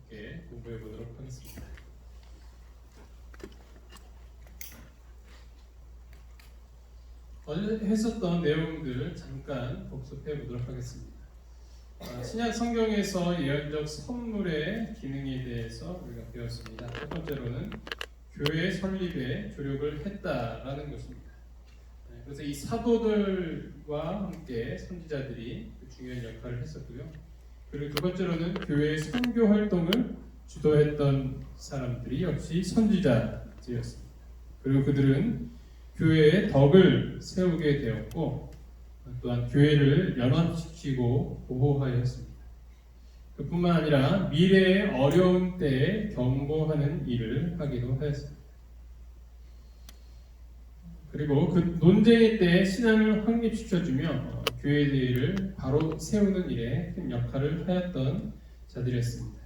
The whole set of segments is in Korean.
함께 공부해 보도록 하겠습니다. 어제 했었던 내용들 잠깐 복습해 보도록 하겠습니다. 신약 성경에서 예언적 선물의 기능에 대해서 우리가 배웠습니다. 첫 번째로는 교회 설립에 조력을 했다라는 것입니다. 그래서 이 사도들과 함께 선지자들이 중요한 역할을 했었고요. 그리고 두 번째로는 교회의 선교 활동을 주도했던 사람들이 역시 선지자들이었습니다. 그리고 그들은 교회의 덕을 세우게 되었고 또한 교회를 연합시키고 보호하였습니다. 그뿐만 아니라 미래의 어려운 때에 경고하는 일을 하기도 하였습니다. 그리고 그 논쟁의 때에 신앙을 확립시켜주며 교회의 대의를 바로 세우는 일에 큰 역할을 하였던 자들이었습니다.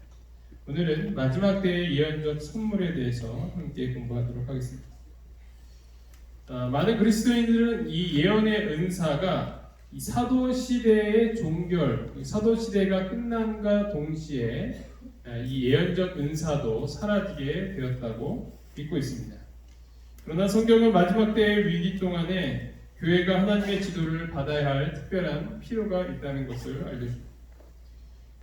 오늘은 마지막 때의 예언적 선물에 대해서 함께 공부하도록 하겠습니다. 많은 그리스도인들은 이 예언의 은사가 이 사도 시대의 종결, 사도 시대가 끝남과 동시에 이 예언적 은사도 사라지게 되었다고 믿고 있습니다. 그러나 성경은 마지막 때의 위기 동안에 교회가 하나님의 지도를 받아야 할 특별한 필요가 있다는 것을 알려줍니다.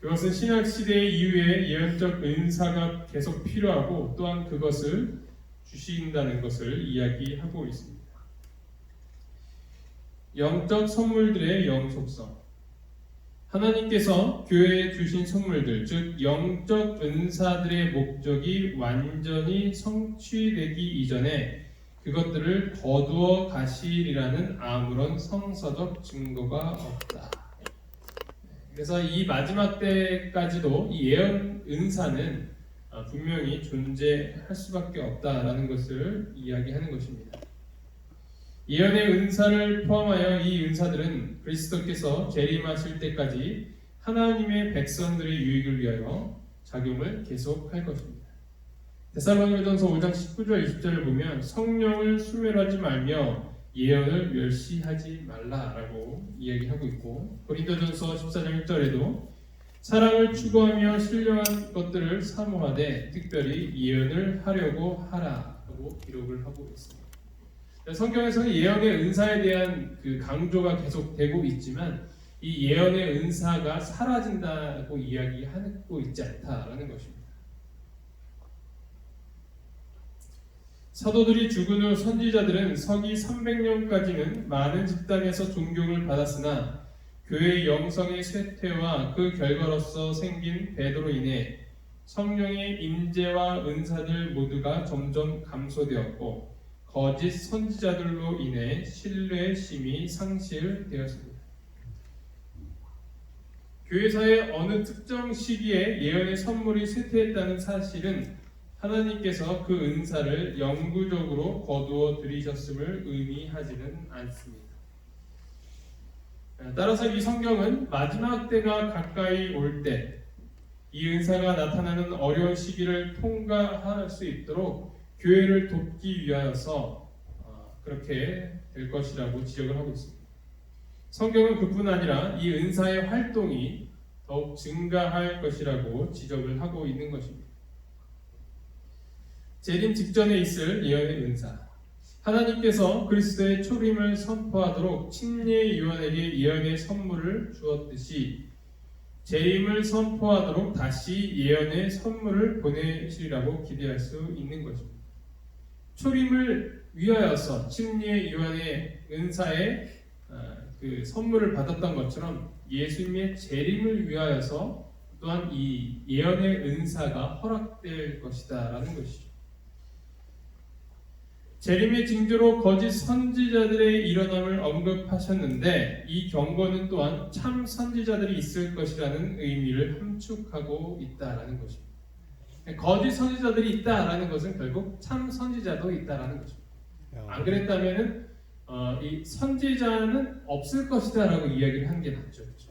그것은 신약 시대 이후에 예언적 은사가 계속 필요하고 또한 그것을 주신다는 것을 이야기하고 있습니다. 영적 선물들의 영속성, 하나님께서 교회에 주신 선물들, 즉 영적 은사들의 목적이 완전히 성취되기 이전에 그것들을 거두어 가시리라는 아무런 성서적 증거가 없다. 그래서 이 마지막 때까지도 이 예언 은사는 분명히 존재할 수밖에 없다라는 것을 이야기하는 것입니다. 예언의 은사를 포함하여 이 은사들은 그리스도께서 재림하실 때까지 하나님의 백성들의 유익을 위하여 작용을 계속할 것입니다. 데살로니가전서 5장 19절 20절을 보면 성령을 수멸하지 말며 예언을 멸시하지 말라라고 이야기하고 있고, 고린도전서 14장 1절에도 사랑을 추구하며 신령한 것들을 사모하되 특별히 예언을 하려고 하라고 기록을 하고 있습니다. 성경에서는 예언의 은사에 대한 그 강조가 계속되고 있지만 이 예언의 은사가 사라진다고 이야기하고 있지 않다라는 것입니다. 사도들이 죽은 후 선지자들은 서기 300년까지는 많은 집단에서 존경을 받았으나 교회의 영성의 쇠퇴와 그 결과로서 생긴 배도로 인해 성령의 임재와 은사들 모두가 점점 감소되었고 거짓 선지자들로 인해 신뢰심이 상실되었습니다. 교회사의 어느 특정 시기에 예언의 선물이 쇠퇴했다는 사실은 하나님께서 그 은사를 영구적으로 거두어 들이셨음을 의미하지는 않습니다. 따라서 이 성경은 마지막 때가 가까이 올 때 이 은사가 나타나는 어려운 시기를 통과할 수 있도록 교회를 돕기 위하여서 그렇게 될 것이라고 지적을 하고 있습니다. 성경은 그뿐 아니라 이 은사의 활동이 더욱 증가할 것이라고 지적을 하고 있는 것입니다. 재림 직전에 있을 예언의 은사, 하나님께서 그리스도의 초림을 선포하도록 침례 요한에게 예언의 선물을 주었듯이 재림을 선포하도록 다시 예언의 선물을 보내시리라고 기대할 수 있는 것입니다. 초림을 위하여서 침례 요한의 은사의 그 선물을 받았던 것처럼 예수님의 재림을 위하여서 또한 이 예언의 은사가 허락될 것이다라는 것이죠. 재림의 징조로 거짓 선지자들의 일어남을 언급하셨는데 이 경고는 또한 참 선지자들이 있을 것이라는 의미를 함축하고 있다라는 것입니다. 거짓 선지자들이 있다라는 것은 결국 참 선지자도 있다라는 것입니다. 안 그랬다면은 이 선지자는 없을 것이다라고 이야기를 한 게 낫죠. 그렇죠?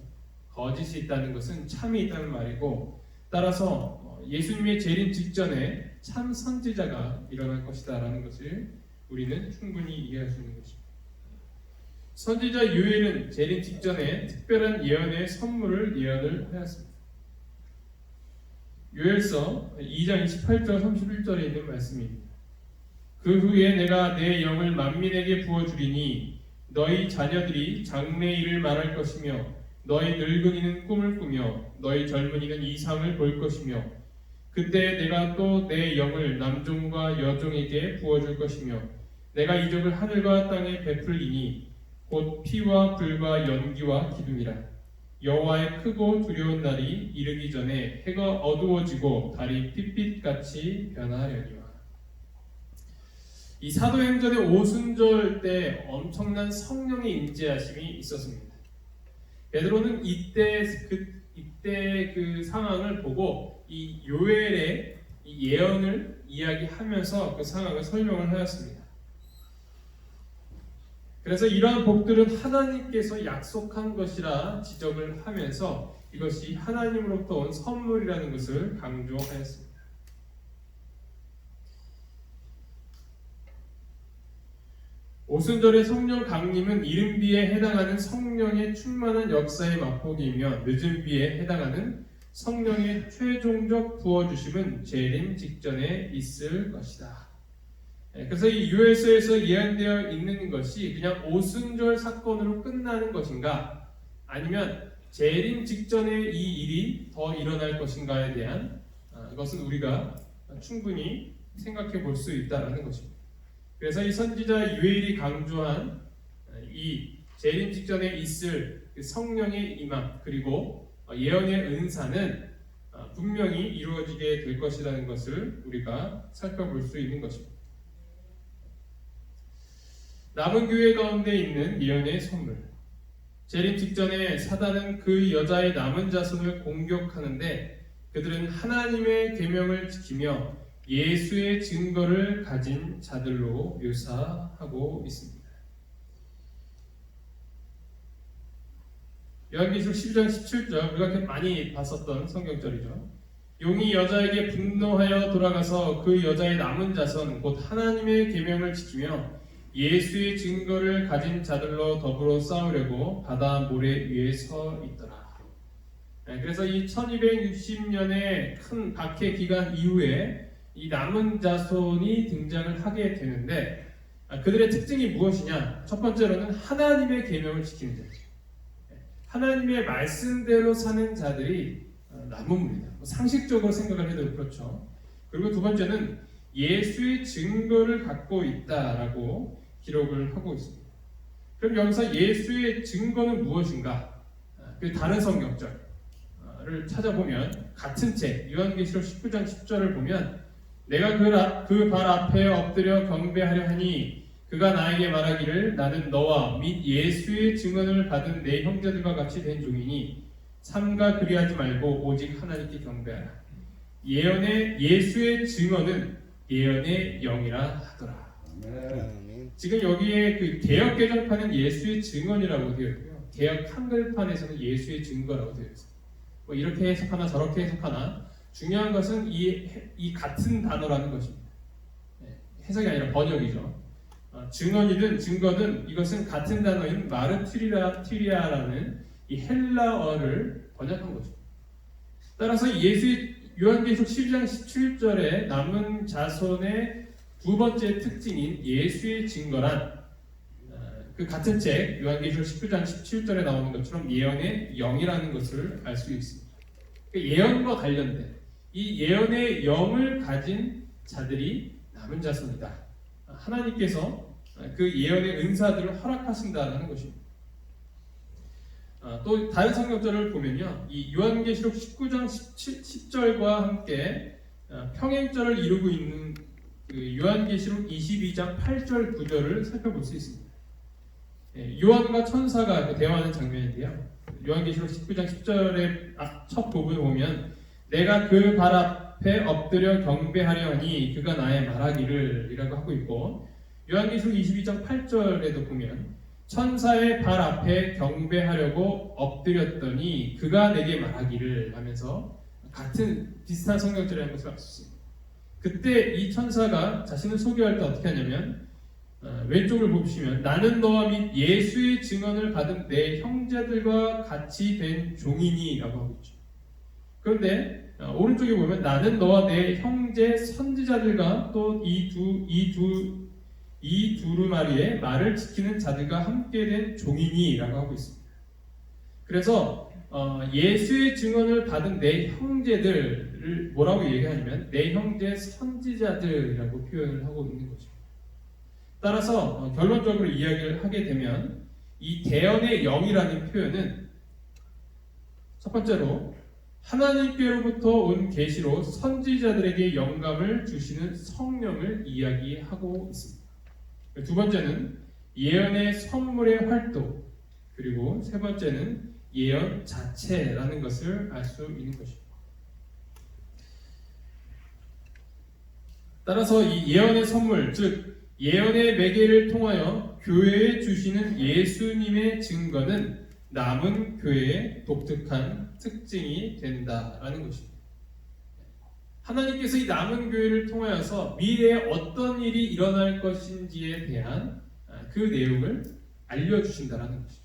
거짓이 있다는 것은 참이 있다는 말이고, 따라서 예수님의 재림 직전에 참 선지자가 일어날 것이다라는 것을 우리는 충분히 이해할 수 있는 것입니다. 선지자 요엘은 재림 직전에 특별한 예언의 선물을 예언을 하였습니다. 요엘서 2장 28절 31절에 있는 말씀입니다. 그 후에 내가 내 영을 만민에게 부어주리니 너희 자녀들이 장래일을 말할 것이며 너희 늙은이는 꿈을 꾸며 너희 젊은이는 이상을 볼 것이며 그때 내가 또 내 영을 남종과 여종에게 부어줄 것이며 내가 이적을 하늘과 땅에 베풀리니 곧 피와 불과 연기와 기둥이라. 여호와의 크고 두려운 날이 이르기 전에 해가 어두워지고 달이 핏빛같이 변하려니와. 이 사도행전의 오순절 때 엄청난 성령의 임재하심이 있었습니다. 베드로는 이때 그 상황을 보고 이 요엘의 이 예언을 이야기하면서 그 상황을 설명을 하였습니다. 그래서 이러한 복들은 하나님께서 약속한 것이라 지적을 하면서 이것이 하나님으로부터 온 선물이라는 것을 강조하였습니다. 오순절의 성령 강림은 이른 비에 해당하는 성령의 충만한 역사의 맛보기이며 늦은 비에 해당하는 성령의 최종적 부어주심은 재림 직전에 있을 것이다. 그래서 이 요엘서에서 예언되어 있는 것이 그냥 오순절 사건으로 끝나는 것인가, 아니면 재림 직전에 이 일이 더 일어날 것인가에 대한 것은 우리가 충분히 생각해 볼 수 있다는 것입니다. 그래서 이 선지자 요엘이 강조한 이 재림 직전에 있을 성령의 임함 그리고 예언의 은사는 분명히 이루어지게 될 것이라는 것을 우리가 살펴볼 수 있는 것입니다. 남은 교회 가운데 있는 예언의 선물. 재림 직전에 사단은 그 여자의 남은 자손을 공격하는데 그들은 하나님의 계명을 지키며 예수의 증거를 가진 자들로 묘사하고 있습니다. 요한계시록 12장 17절, 우리가 많이 봤었던 성경절이죠. 용이 여자에게 분노하여 돌아가서 그 여자의 남은 자손 곧 하나님의 계명을 지키며 예수의 증거를 가진 자들로 더불어 싸우려고 바다 모래 위에 서 있더라. 그래서 이 1260년의 큰 박해 기간 이후에 이 남은 자손이 등장을 하게 되는데 그들의 특징이 무엇이냐? 첫 번째로는 하나님의 계명을 지키는 자죠. 하나님의 말씀대로 사는 자들이 남음입니다. 상식적으로 생각을 해도 그렇죠. 그리고 두 번째는 예수의 증거를 갖고 있다라고 기록을 하고 있습니다. 그럼 여기서 예수의 증거는 무엇인가? 그 다른 성경절을 찾아보면 같은 책 요한계시록 19장 10절을 보면 내가 그 발 앞에 엎드려 경배하려 하니 그가 나에게 말하기를 나는 너와 및 예수의 증언을 받은 내 형제들과 같이 된 종이니 삼가 그리하지 말고 오직 하나님께 경배하라. 예수의 증언은 예언의 영이라 하더라. 지금 여기에 그 개역 개정판은 예수의 증언이라고 되어 있고요. 개역 한글판에서는 예수의 증거라고 되어 있어요. 뭐 이렇게 해석하나 저렇게 해석하나 중요한 것은 이 같은 단어라는 것입니다. 해석이 아니라 번역이죠. 증언이든 증거든 이것은 같은 단어인 마르티리아라는 이 헬라어를 번역한 것입니다. 따라서 요한계시록 12장 17절에 남은 자손의 두 번째 특징인 예수의 증거란 그 같은 책 요한계시록 19장 17절에 나오는 것처럼 예언의 영이라는 것을 알 수 있습니다. 예언과 관련된 이 예언의 영을 가진 자들이 남은 자손이다. 하나님께서 그 예언의 은사들을 허락하신다는 것입니다. 또 다른 성경절을 보면요, 이 요한계시록 19장 10절과 함께 평행절을 이루고 있는 그 요한계시록 22장 8절 9절을 살펴볼 수 있습니다. 요한과 천사가 대화하는 장면인데요. 요한계시록 19장 10절의 첫 부분을 보면 내가 그 발 앞에 엎드려 경배하려 하니 그가 나의 말하기를 이라고 하고 있고, 요한계시록 22장 8절에도 보면 천사의 발 앞에 경배하려고 엎드렸더니 그가 내게 말하기를 하면서 같은 비슷한 성경절이라는 것을 알 수 있습니다. 그때 이 천사가 자신을 소개할 때 어떻게 하냐면 왼쪽을 보시면 나는 너와 및 예수의 증언을 받은 내 형제들과 같이 된 종이니 라고 하고 있죠. 그런데 오른쪽에 보면 나는 너와 내 형제 선지자들과 또 이 두루마리의 말을 지키는 자들과 함께 된 종이니라고 하고 있습니다. 그래서 예수의 증언을 받은 내 형제들을 뭐라고 얘기하냐면 내 형제 선지자들이라고 표현을 하고 있는 거죠. 따라서 결론적으로 이야기를 하게 되면 이 대언의 영이라는 표현은 첫 번째로 하나님께로부터 온 계시로 선지자들에게 영감을 주시는 성령을 이야기하고 있습니다. 두 번째는 예언의 선물의 활동, 그리고 세 번째는 예언 자체라는 것을 알 수 있는 것입니다. 따라서 이 예언의 선물, 즉 예언의 매개를 통하여 교회에 주시는 예수님의 증거는 남은 교회의 독특한 특징이 된다라는 것입니다. 하나님께서 이 남은 교회를 통하여서 미래에 어떤 일이 일어날 것인지에 대한 그 내용을 알려주신다라는 것이죠.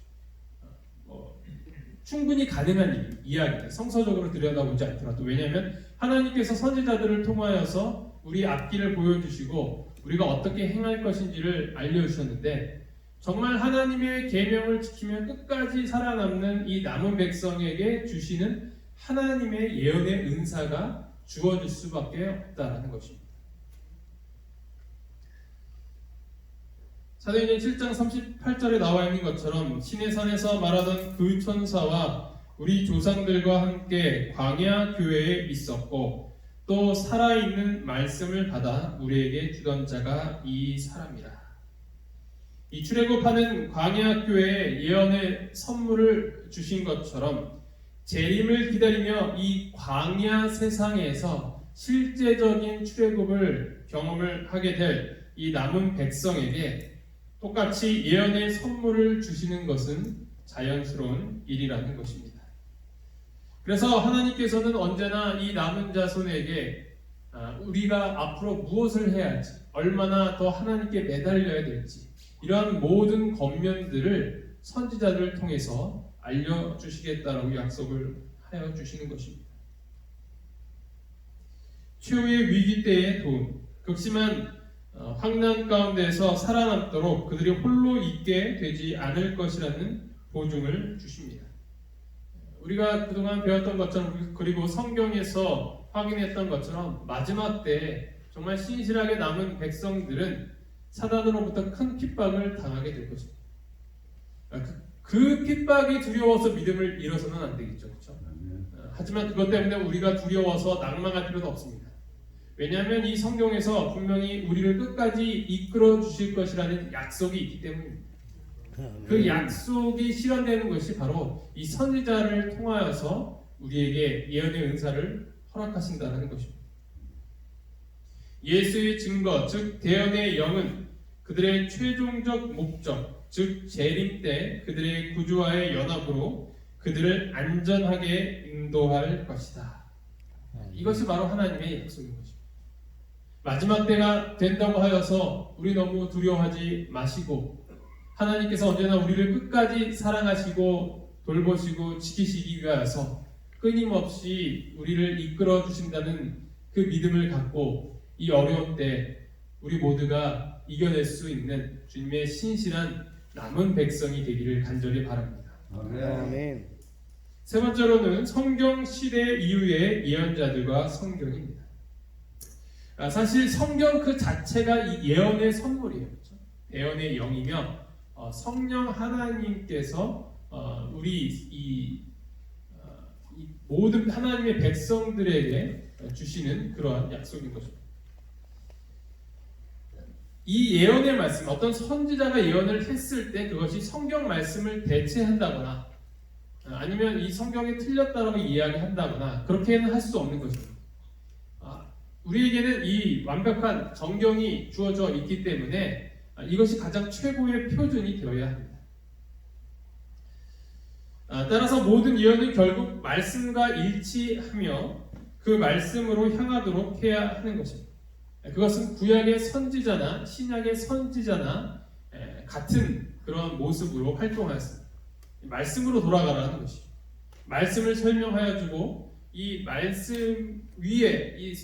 충분히 가능한 이야기, 성서적으로 들여다보지 않더라도, 왜냐하면 하나님께서 선지자들을 통하여서 우리 앞길을 보여주시고 우리가 어떻게 행할 것인지를 알려주셨는데, 정말 하나님의 계명을 지키며 끝까지 살아남는 이 남은 백성에게 주시는 하나님의 예언의 은사가 주어질 수밖에 없다라는 것입니다. 사도행전 7장 38절에 나와 있는 것처럼 시내산에서 말하던 그 천사와 우리 조상들과 함께 광야 교회에 있었고 또 살아있는 말씀을 받아 우리에게 주던 자가 이 사람이라. 이 출애굽하는 광야 교회에 예언의 선물을 주신 것처럼 재림을 기다리며 이 광야 세상에서 실제적인 출애굽을 경험을 하게 될 이 남은 백성에게 똑같이 예언의 선물을 주시는 것은 자연스러운 일이라는 것입니다. 그래서 하나님께서는 언제나 이 남은 자손에게 우리가 앞으로 무엇을 해야 할지, 얼마나 더 하나님께 매달려야 될지, 이러한 모든 겉면들을 선지자들을 통해서 알려주시겠다라고 약속을 하여 주시는 것입니다. 최후의 위기 때의 도움, 극심한 환난 가운데에서 살아남도록 그들이 홀로 있게 되지 않을 것이라는 보증을 주십니다. 우리가 그동안 배웠던 것처럼, 그리고 성경에서 확인했던 것처럼 마지막 때 정말 신실하게 남은 백성들은 사단으로부터 큰 핍박을 당하게 될 것입니다. 그 핍박이 두려워서 믿음을 잃어서는 안 되겠죠, 그렇죠? 하지만 그것 때문에 우리가 두려워서 낭망할 필요도 없습니다. 왜냐하면 이 성경에서 분명히 우리를 끝까지 이끌어 주실 것이라는 약속이 있기 때문입니다. 그 약속이 실현되는 것이 바로 이 선지자를 통하여서 우리에게 예언의 은사를 허락하신다는 것입니다. 예수의 증거, 즉 대언의 영은 그들의 최종적 목적, 즉 재림 때 그들의 구주와의 연합으로 그들을 안전하게 인도할 것이다. 이것이 바로 하나님의 약속인 것입니다. 마지막 때가 된다고 하여서 우리 너무 두려워하지 마시고, 하나님께서 언제나 우리를 끝까지 사랑하시고 돌보시고 지키시기 위하여서 끊임없이 우리를 이끌어 주신다는 그 믿음을 갖고 이 어려운 때 우리 모두가 이겨낼 수 있는 주님의 신실한 남은 백성이 되기를 간절히 바랍니다. 아멘. 세 번째로는 성경 시대 이후의 예언자들과 성경입니다. 사실 성경 그 자체가 이 예언의 선물이에요. 그렇죠? 예언의 영이며 성령 하나님께서 우리 이 모든 하나님의 백성들에게 주시는 그러한 약속인 것입니다. 이 예언의 말씀, 어떤 선지자가 예언을 했을 때 그것이 성경 말씀을 대체한다거나 아니면 이 성경이 틀렸다라고 이야기한다거나 그렇게는 할 수 없는 것입니다. 우리에게는 이 완벽한 정경이 주어져 있기 때문에 이것이 가장 최고의 표준이 되어야 합니다. 따라서 모든 예언은 결국 말씀과 일치하며 그 말씀으로 향하도록 해야 하는 것입니다. 그것은 구약의 선지자나 신약의 선지자나 같은 그런 모습으로 활동하였습니다. 말씀으로 돌아가라는 것이죠. 말씀을 설명하여 주고 이 말씀 위에 이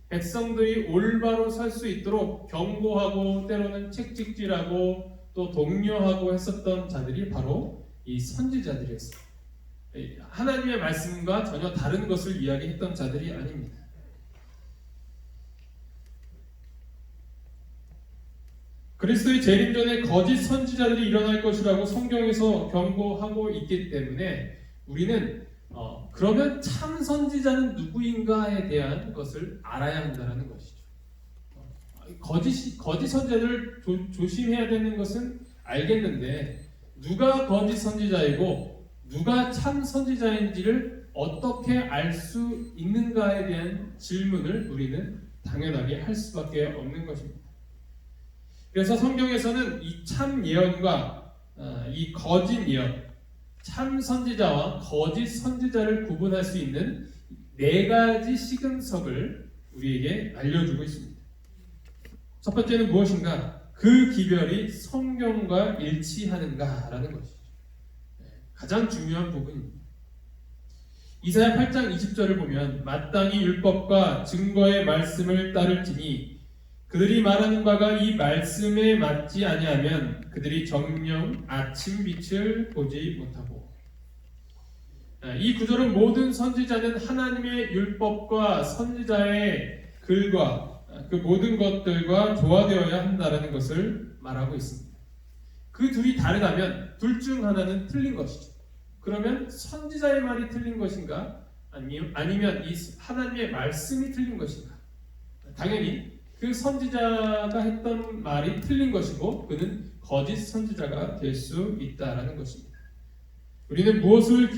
백성들이 올바로 설 수 있도록 경고하고 때로는 책찍질하고 또 독려하고 했었던 자들이 바로 이 선지자들이었어요. 하나님의 말씀과 전혀 다른 것을 이야기했던 자들이 아닙니다. 그리스도의 재림 전에 거짓 선지자들이 일어날 것이라고 성경에서 경고하고 있기 때문에 우리는 그러면 참 선지자는 누구인가에 대한 것을 알아야 한다는 것이죠. 거짓 선지자들을 조심해야 되는 것은 알겠는데 누가 거짓 선지자이고 누가 참 선지자인지를 어떻게 알 수 있는가에 대한 질문을 우리는 당연하게 할 수밖에 없는 것입니다. 그래서 성경에서는 이 참 예언과 이 거짓 예언, 참 선지자와 거짓 선지자를 구분할 수 있는 네 가지 시금석을 우리에게 알려주고 있습니다. 첫 번째는 무엇인가? 그 기별이 성경과 일치하는가라는 것이죠. 가장 중요한 부분입니다. 이사야 8장 20절을 보면 마땅히 율법과 증거의 말씀을 따를지니 그들이 말하는 바가 이 말씀에 맞지 아니하면 그들이 정녕 아침 빛을 보지 못하고. 이 구절은 모든 선지자는 하나님의 율법과 선지자의 글과 그 모든 것들과 조화되어야 한다는 것을 말하고 있습니다. 그 둘이 다르다면 둘 중 하나는 틀린 것이죠. 그러면 선지자의 말이 틀린 것인가? 아니면 이 하나님의 말씀이 틀린 것인가? 당연히 그 선지자가 했던 말이 틀린 것이고 그는 거짓 선지자가 될 수 있다라는 것입니다. 우리는 무엇을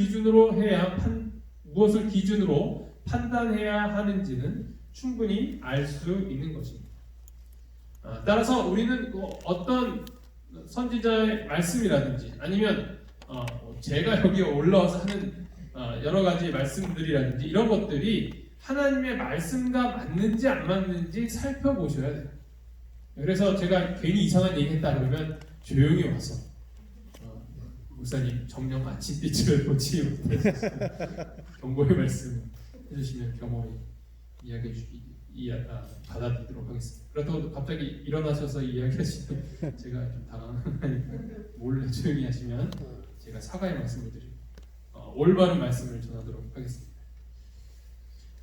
기준으로 판단해야 하는지는 충분히 알 수 있는 것입니다. 따라서 우리는 어떤 선지자의 말씀이라든지 아니면 제가 여기 올라와서 하는 여러 가지 말씀들이라든지 이런 것들이 하나님의 말씀과 맞는지 안 맞는지 살펴보셔야 돼요. 그래서 제가 괜히 이상한 얘기 했다 그러면 조용히 와서 목사님 정녕 아침빛을 보지 못해서 경고의 말씀 해주시면 겸허히 이야기해 주기 받아들이도록 하겠습니다. 그렇다고 갑자기 일어나셔서 이야기하시면 제가 좀 당황하니까 몰래 조용히 하시면 제가 사과의 말씀을 드리고 올바른 말씀을 전하도록 하겠습니다.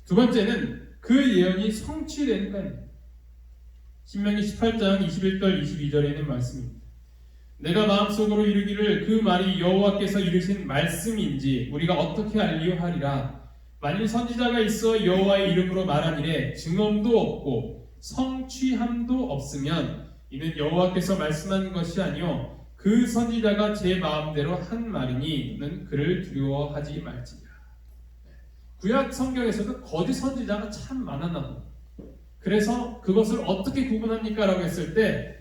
두 번째는 그 예언이 성취되는가입니다. 신명기 18장 21절 22절에 있는 말씀입니다. 내가 마음속으로 이르기를 그 말이 여호와께서 이르신 말씀인지 우리가 어떻게 알리요 하리라. 만일 선지자가 있어 여호와의 이름으로 말하니래 증언도 없고 성취함도 없으면 이는 여호와께서 말씀한 것이 아니요 그 선지자가 제 마음대로 한 말이니 는 그를 두려워하지 말지니라. 구약 성경에서도 거짓 선지자가 참 많았나. 그래서 그것을 어떻게 구분합니까? 라고 했을 때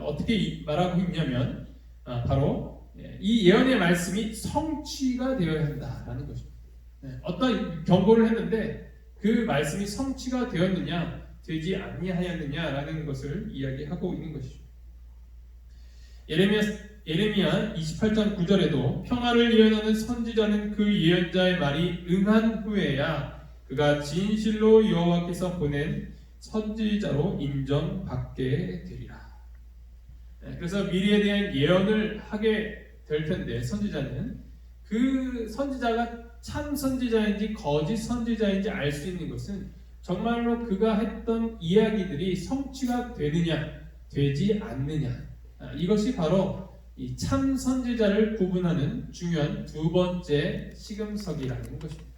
어떻게 말하고 있냐면 바로 이 예언의 말씀이 성취가 되어야 한다라는 것입니다. 어떤 경고를 했는데 그 말씀이 성취가 되었느냐 되지 아니하였느냐라는 것을 이야기하고 있는 것이죠. 예레미야 28장 9절에도 평화를 예언하는 선지자는 그 예언자의 말이 응한 후에야 그가 진실로 여호와께서 보낸 선지자로 인정받게 되리라. 그래서 미래에 대한 예언을 하게 될 텐데 선지자는 그 선지자가 참 선지자인지 거짓 선지자인지 알 수 있는 것은 정말로 그가 했던 이야기들이 성취가 되느냐 되지 않느냐, 이것이 바로 이 참 선지자를 구분하는 중요한 두 번째 시금석이라는 것입니다.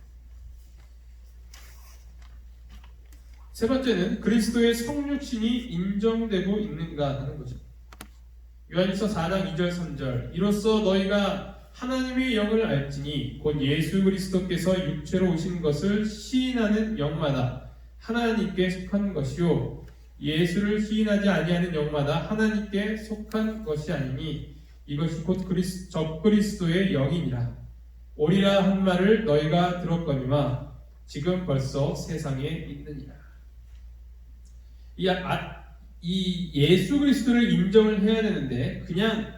세 번째는 그리스도의 성육신이 인정되고 있는가 하는 것입니다. 요한일서 4장 2절 3절 이로써 너희가 하나님의 영을 알지니 곧 예수 그리스도께서 육체로 오신 것을 시인하는 영마다 하나님께 속한 것이요 예수를 시인하지 아니하는 영마다 하나님께 속한 것이 아니니 이것이 곧 적그리스도의 영이니라. 오리라 한 말을 너희가 들었거니와 지금 벌써 세상에 있느니라. 이 예수 그리스도를 인정을 해야 되는데 그냥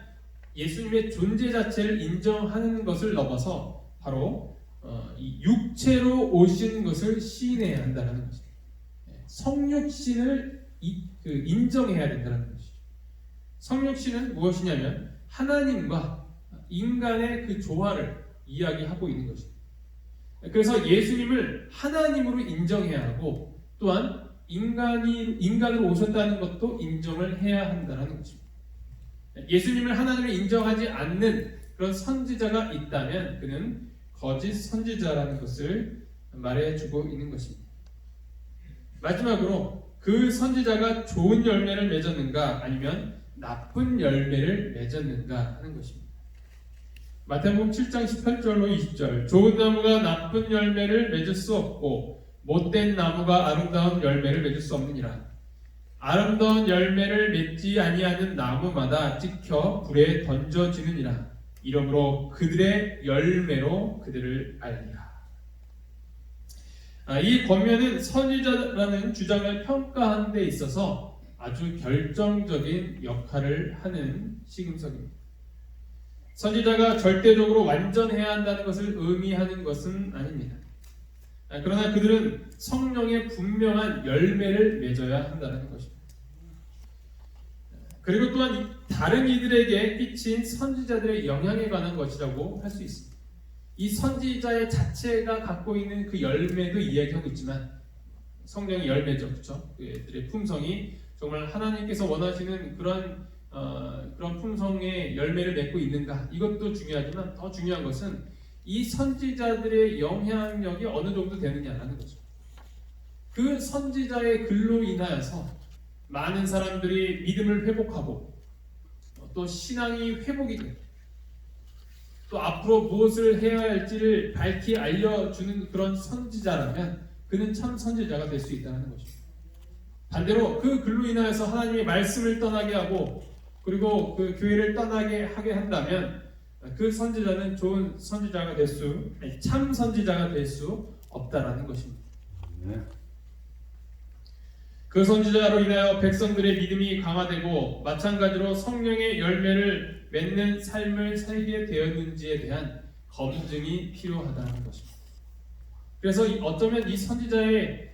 예수님의 존재 자체를 인정하는 것을 넘어서 바로 이 육체로 오신 것을 시인해야 한다는 것입니다. 성육신을 인정해야 된다는 것이죠. 성육신은 무엇이냐면 하나님과 인간의 그 조화를 이야기하고 있는 것입니다. 그래서 예수님을 하나님으로 인정해야 하고 또한 인간으로 오셨다는 것도 인정을 해야 한다는 것입니다. 예수님을 하나님을 인정하지 않는 그런 선지자가 있다면 그는 거짓 선지자라는 것을 말해주고 있는 것입니다. 마지막으로 그 선지자가 좋은 열매를 맺었는가 아니면 나쁜 열매를 맺었는가 하는 것입니다. 마태복음 7장 18절로 20절 좋은 나무가 나쁜 열매를 맺을 수 없고 못된 나무가 아름다운 열매를 맺을 수 없느니라. 아름다운 열매를 맺지 아니하는 나무마다 찍혀 불에 던져지느니라. 이러므로 그들의 열매로 그들을 알리라. 이 권면은 선지자라는 주장을 평가하는 데 있어서 아주 결정적인 역할을 하는 시금석입니다. 선지자가 절대적으로 완전해야 한다는 것을 의미하는 것은 아닙니다. 그러나 그들은 성령의 분명한 열매를 맺어야 한다는 것입니다. 그리고 또한 다른 이들에게 끼친 선지자들의 영향에 관한 것이라고 할 수 있습니다. 이 선지자의 자체가 갖고 있는 그 열매도 이야기하고 있지만 성령의 열매죠, 그렇죠? 그들의 품성이 정말 하나님께서 원하시는 그런 품성의 열매를 맺고 있는가? 이것도 중요하지만 더 중요한 것은 이 선지자들의 영향력이 어느 정도 되느냐라는 거죠. 그 선지자의 글로 인하여서 많은 사람들이 믿음을 회복하고 또 신앙이 회복이 되고 또 앞으로 무엇을 해야 할지를 밝히 알려주는 그런 선지자라면 그는 참 선지자가 될 수 있다는 것입니다. 반대로 그 글로 인하여서 하나님의 말씀을 떠나게 하고 그리고 그 교회를 떠나게 하게 한다면 그 선지자는 좋은 선지자가 될 수, 참 선지자가 될 수 없다라는 것입니다. 그 선지자로 인하여 백성들의 믿음이 강화되고 마찬가지로 성령의 열매를 맺는 삶을 살게 되었는지에 대한 검증이 필요하다는 것입니다. 그래서 어쩌면 이 선지자의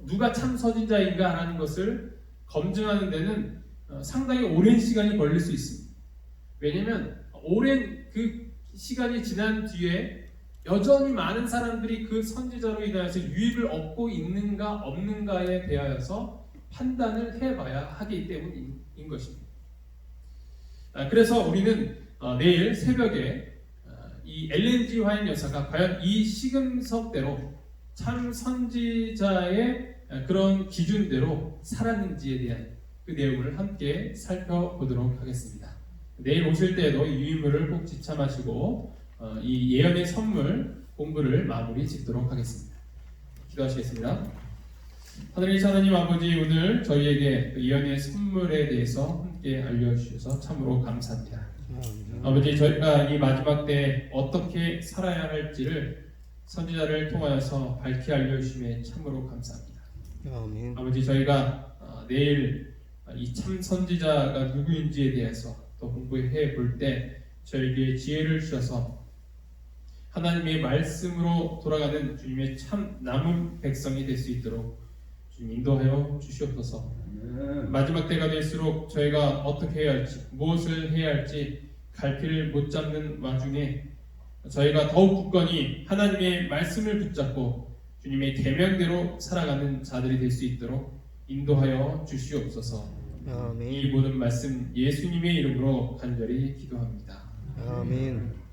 누가 참 선지자인가라는 것을 검증하는 데는 상당히 오랜 시간이 걸릴 수 있습니다. 왜냐하면 오랜 그 시간이 지난 뒤에 여전히 많은 사람들이 그 선지자로 인하여서 유익을 얻고 있는가 없는가에 대하여서 판단을 해봐야 하기 때문인 것입니다. 그래서 우리는 내일 새벽에 이 엘렌 G 화이트 여사가 과연 이 시금석대로 참 선지자의 그런 기준대로 살았는지에 대한 그 내용을 함께 살펴보도록 하겠습니다. 내일 오실 때에도 이 유인물을 꼭 지참하시고 이 예언의 선물 공부를 마무리 짓도록 하겠습니다. 기도하시겠습니다. 하늘이신 하나님 아버지, 오늘 저희에게 예언의 선물에 대해서 함께 알려주셔서 참으로 감사합니다. 아버지, 저희가 이 마지막 때 어떻게 살아야 할지를 선지자를 통하여서 밝히 알려주심에 참으로 감사합니다. 아버지, 저희가 내일 이 참 선지자가 누구인지에 대해서 또 공부해 볼 때 저에게 지혜를 주셔서 하나님의 말씀으로 돌아가는 주님의 참 남은 백성이 될 수 있도록 주님 인도하여 주시옵소서. 마지막 때가 될수록 저희가 어떻게 해야 할지, 무엇을 해야 할지 갈피를 못 잡는 와중에 저희가 더욱 굳건히 하나님의 말씀을 붙잡고 주님의 계명대로 살아가는 자들이 될 수 있도록 인도하여 주시옵소서. 아멘. 이 모든 말씀 예수님의 이름으로 간절히 기도합니다. 아멘.